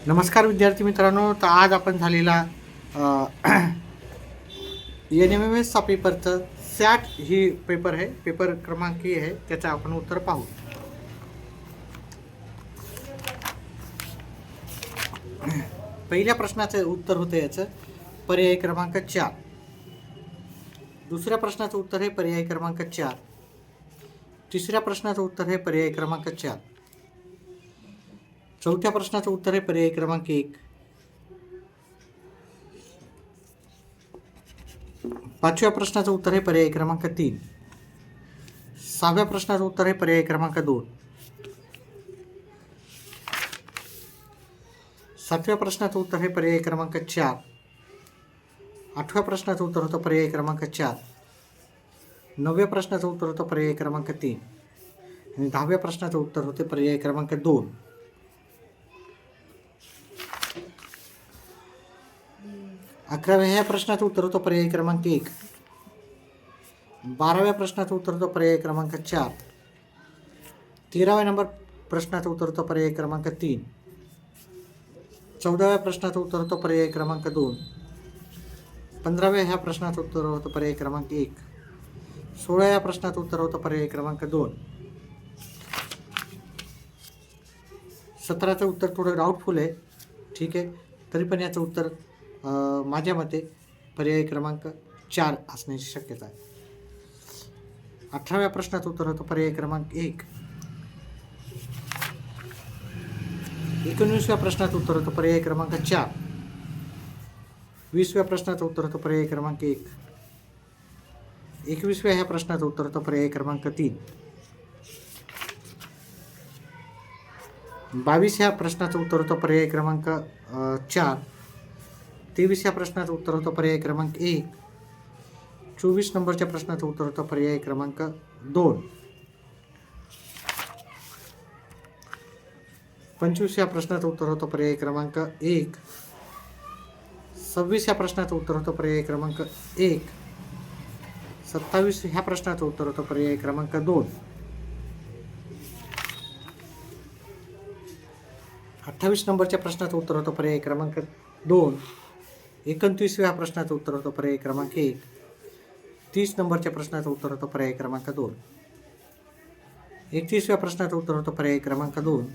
नमस्कार विद्यार्थी मित्रांनो. तर आज आपण झालेला NMMS चा पेपरचं सॅट ही पेपर आहे, पेपर क्रमांक आहे, त्याचं आपण उत्तर पाहू. पहिल्या प्रश्नाचं उत्तर होतं याचं पर्याय क्रमांक 4. दुसऱ्या प्रश्नाचं उत्तर आहे पर्याय क्रमांक 4. तिसऱ्या प्रश्नाचं उत्तर आहे पर्याय क्रमांक 4. चौथ्या प्रश्नाचं उत्तर आहे पर्याय क्रमांक 1. पाचव्या प्रश्नाचं उत्तर आहे पर्याय क्रमांक 3. सहाव्या प्रश्नाचं उत्तर आहे पर्याय क्रमांक 2. सातव्या प्रश्नाचं उत्तर आहे पर्याय क्रमांक 4. आठव्या प्रश्नाचं उत्तर होतं पर्याय क्रमांक 4. नवव्या प्रश्नाचं उत्तर होतं पर्याय क्रमांक 3. आणि 10व्या प्रश्नाचं उत्तर होते पर्याय क्रमांक 2. 11व्या ह्या प्रश्नाचं उत्तर होतं पर्याय क्रमांक 1. 12व्या प्रश्नाचं उत्तर होतं पर्याय क्रमांक 4. 13व्या नंबर प्रश्नाचं उत्तर होतं पर्याय क्रमांक 3. 14व्या प्रश्नाचं उत्तर होतं पर्याय क्रमांक 2. 15व्या ह्या प्रश्नाचं उत्तर होतं पर्याय क्रमांक 1. 16व्या प्रश्नाचं उत्तर होतं पर्याय क्रमांक 2. 17चं उत्तर थोडं डाऊटफुल आहे, ठीक आहे, तरी पण याचं उत्तर माझ्या मते पर्याय क्रमांक 4 असण्याची शक्यता आहे. 18व्या प्रश्नाचं उत्तर होतं पर्याय क्रमांक 1. 19व्या प्रश्नाचं उत्तर होतं पर्याय क्रमांक 4. 20व्या प्रश्नाचं उत्तर होतं पर्याय क्रमांक 1. 21व्या ह्या प्रश्नाचं उत्तर होतं पर्याय क्रमांक 3. 22 ह्या प्रश्नाचं उत्तर होतं पर्याय क्रमांक 4. 23 ह्या प्रश्नाचं उत्तर होतं पर्याय क्रमांक 1. 24 नंबरच्या प्रश्नाचं उत्तर होतं पर्याय क्रमांक 2. 25 ह्या प्रश्नाचं उत्तर होतं पर्याय क्रमांक 1. 26 ह्या प्रश्नाचं उत्तर होतं पर्याय क्रमांक 1. 27 ह्या प्रश्नाचं उत्तर होतं पर्याय क्रमांक 2. 28 नंबरच्या प्रश्नाचं उत्तर होतं पर्याय क्रमांक 2. 29व्या प्रश्नाचं उत्तर होतं पर्याय क्रमांक 1. 30 नंबरच्या प्रश्नाचं उत्तर होतं पर्याय क्रमांक 2. 31व्या प्रश्नाचं उत्तर होतं पर्याय क्रमांक 2.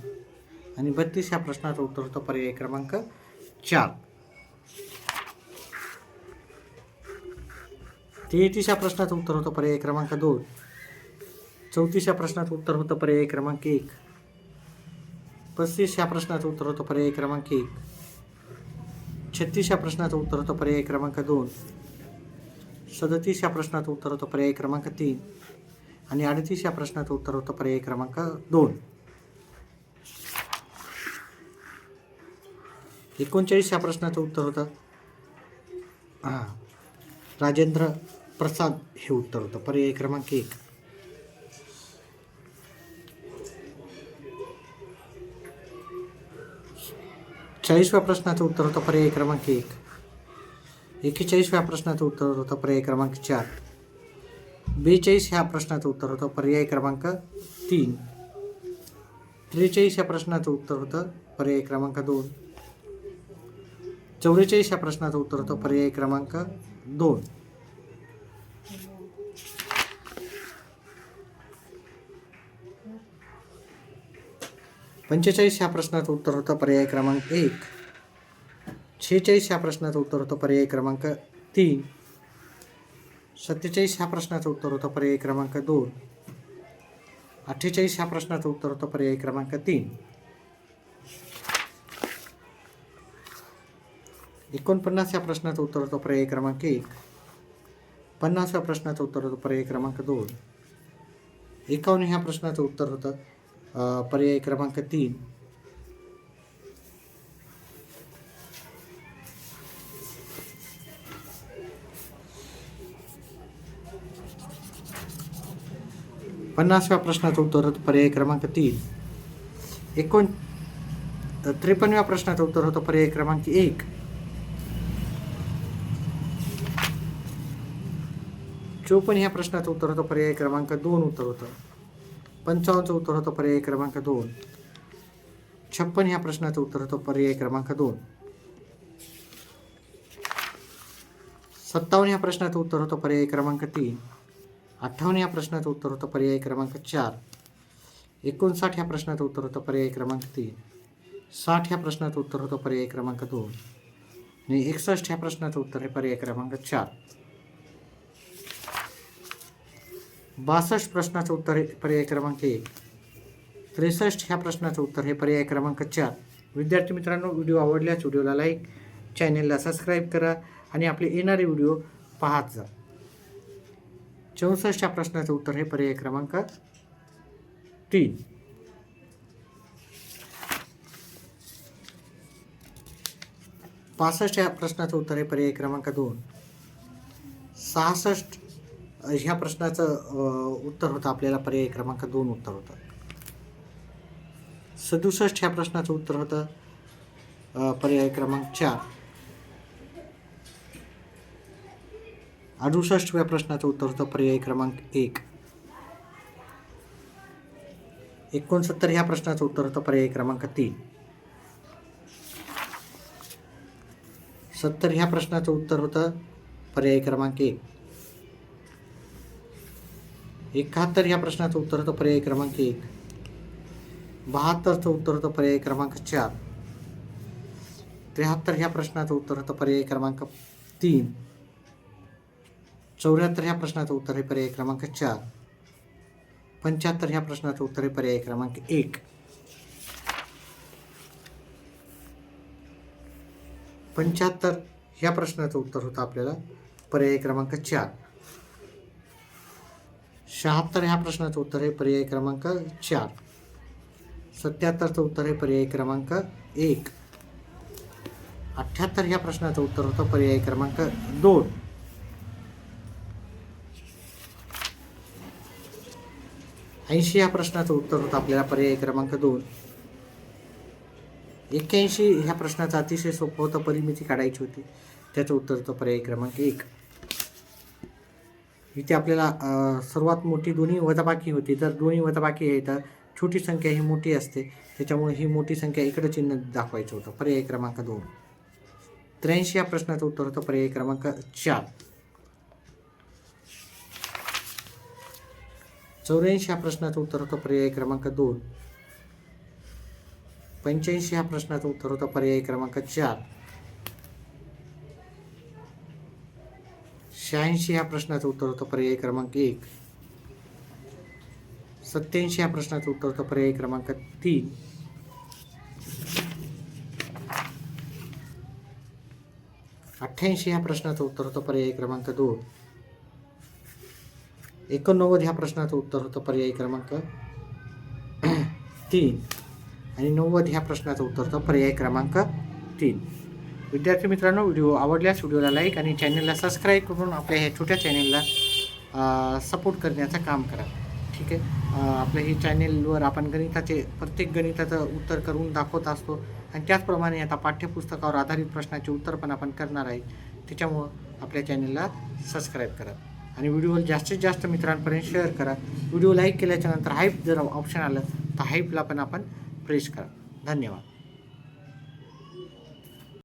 आणि 32 ह्या प्रश्नाचं उत्तर होतं पर्याय क्रमांक 4. 33 ह्या प्रश्नाचं उत्तर होतं पर्याय क्रमांक 2. 34 ह्या प्रश्नाचं उत्तर होतं पर्याय क्रमांक 1. 35 ह्या प्रश्नाचं उत्तर होतं पर्याय क्रमांक 1. 36 ह्या प्रश्नाचं उत्तर होतं पर्याय क्रमांक 2. 37 ह्या प्रश्नाचं उत्तर होतं पर्याय क्रमांक 3. आणि 38 ह्या प्रश्नाचं उत्तर होतं पर्याय क्रमांक 2. 39 ह्या प्रश्नाचं उत्तर होतं राजेंद्र प्रसाद हे उत्तर होतं पर्याय क्रमांक 1. 40व्या प्रश्नाचं उत्तर होतं पर्याय क्रमांक 1. 41व्या प्रश्नाचं उत्तर होतं पर्याय क्रमांक 4. 42 ह्या प्रश्नाचं उत्तर होतं पर्याय क्रमांक 3. 43 ह्या प्रश्नाचं उत्तर होतं पर्याय क्रमांक 2. 44 ह्या प्रश्नाचं उत्तर होतं पर्याय क्रमांक 2. 45 ह्या प्रश्नाचं उत्तर होतं पर्याय क्रमांक 1. 46 ह्या प्रश्नाचं उत्तर होतं पर्याय क्रमांक 3. 47 ह्या प्रश्नाचं उत्तर होतं पर्याय क्रमांक 2. 48 ह्या प्रश्नाचं उत्तर होतं पर्याय क्रमांक 3. 49 ह्या प्रश्नाचं उत्तर होतं पर्याय क्रमांक 1. 50व्या प्रश्नाचं उत्तर होतं पर्याय क्रमांक 2. 51 ह्या प्रश्नाचं उत्तर होतं पर्याय क्रमांक 3. 50व्या प्रश्नाचं उत्तर होतं पर्याय क्रमांक 3. 53व्या प्रश्नाचं उत्तर होतं पर्याय क्रमांक 1. 54 ह्या प्रश्नाचं उत्तर होतं पर्याय क्रमांक 2 उत्तर होतं. 55चं उत्तर होतं पर्याय क्रमांक 2. 56 ह्या प्रश्नाचं उत्तर होतं पर्याय क्रमांक 2. 57 ह्या प्रश्नाचं उत्तर होतं पर्याय क्रमांक 3. 58 ह्या प्रश्नाचं उत्तर होतं पर्याय क्रमांक 4. 59 ह्या प्रश्नाचं उत्तर होतं पर्याय क्रमांक 3. 60 ह्या प्रश्नाचं उत्तर होतं पर्याय क्रमांक 2. आणि 61 ह्या प्रश्नाचं उत्तर आहे पर्याय क्रमांक 4. 62 प्रश्नाचं उत्तर आहे पर्याय क्रमांक 1. 63 ह्या प्रश्नाचं उत्तर आहे पर्याय क्रमांक 4. विद्यार्थी मित्रांनो, व्हिडिओ आवडल्यास व्हिडिओला लाईक, चॅनेलला सबस्क्राईब करा आणि आपले येणारे व्हिडिओ पाहत जा. 64 ह्या प्रश्नाचं उत्तर आहे पर्याय क्रमांक 3. 65 ह्या प्रश्नाचं उत्तर आहे पर्याय क्रमांक 2. 66 ह्या प्रश्नाचं उत्तर होतं आपल्याला पर्याय क्रमांक 2 उत्तर होतं. 67 ह्या प्रश्नाचं उत्तर होतं पर्याय क्रमांक 4. 68व्या प्रश्नाचं उत्तर होतं पर्याय क्रमांक 1. 69 ह्या प्रश्नाचं उत्तर होतं पर्याय क्रमांक 3. 70 ह्या प्रश्नाचं उत्तर होतं पर्याय क्रमांक 1. 71 ह्या प्रश्नाचं उत्तर होतं पर्याय क्रमांक 1. 72चं उत्तर होतं पर्याय क्रमांक 4. 73 ह्या प्रश्नाचं उत्तर होतं पर्याय क्रमांक 3. 74 ह्या प्रश्नाचं उत्तर आहे पर्याय क्रमांक 4. 75 ह्या प्रश्नाचं उत्तर आहे पर्याय क्रमांक 1. 75 ह्या प्रश्नाचं उत्तर होतं आपल्याला पर्याय क्रमांक 4. 76 ह्या प्रश्नाचं उत्तर आहे पर्याय क्रमांक 4. 77चं उत्तर आहे पर्याय क्रमांक 1. 78 ह्या प्रश्नाचं उत्तर होतं पर्याय क्रमांक 2. 80 ह्या प्रश्नाचं उत्तर होतं आपल्याला पर्याय क्रमांक 2. 81 ह्या प्रश्नाचं अतिशय सोपं होतं, परिमिती काढायची होती, त्याचं उत्तर होतं पर्याय क्रमांक 1. इथे आपल्याला सर्वात मोठी दोन्ही वजाबाकी होती. जर दोन्ही वजाबाकी आहे तर छोटी संख्या ही मोठी असते, त्याच्यामुळे ही मोठी संख्या इकडे चिन्ह दाखवायचं होतं पर्याय क्रमांक 2. 83 या प्रश्नाचं उत्तर होतं पर्याय क्रमांक 4. 84 या प्रश्नाचं उत्तर होतं पर्याय क्रमांक 2. 85 या प्रश्नाचं उत्तर होतं पर्याय क्रमांक 4. 86 या प्रश्नाचं उत्तर होतं पर्याय क्रमांक 1. 87 या प्रश्नाचं उत्तर होतं पर्याय क्रमांक 3. 88 या प्रश्नाचं उत्तर होतं पर्याय क्रमांक 2. 89 ह्या प्रश्नाचं उत्तर होतं पर्याय क्रमांक 3. आणि 90 ह्या प्रश्नाचं उत्तर होतं पर्याय क्रमांक 3. विद्यार्थी मित्रांनो, व्हिडिओ आवडल्यास व्हिडिओला लाईक आणि चॅनलला सबस्क्राईब करून आपल्या ह्या छोट्या चॅनलला सपोर्ट करण्याचं काम करा. ठीक आहे. आपल्या ही चॅनेलवर आपण गणिताचे प्रत्येक गणिताचं उत्तर करून दाखवत असतो आणि त्याचप्रमाणे आता पाठ्यपुस्तकावर आधारित प्रश्नाचे उत्तर पण आपण करणार आहे. त्याच्यामुळं आपल्या चॅनलला सबस्क्राईब करा आणि व्हिडिओ जास्तीत जास्त मित्रांपर्यंत शेअर करा. व्हिडिओ लाईक केल्याच्यानंतर हाईप जर ऑप्शन आलं तर हाईपला पण आपण प्रेस करा. धन्यवाद.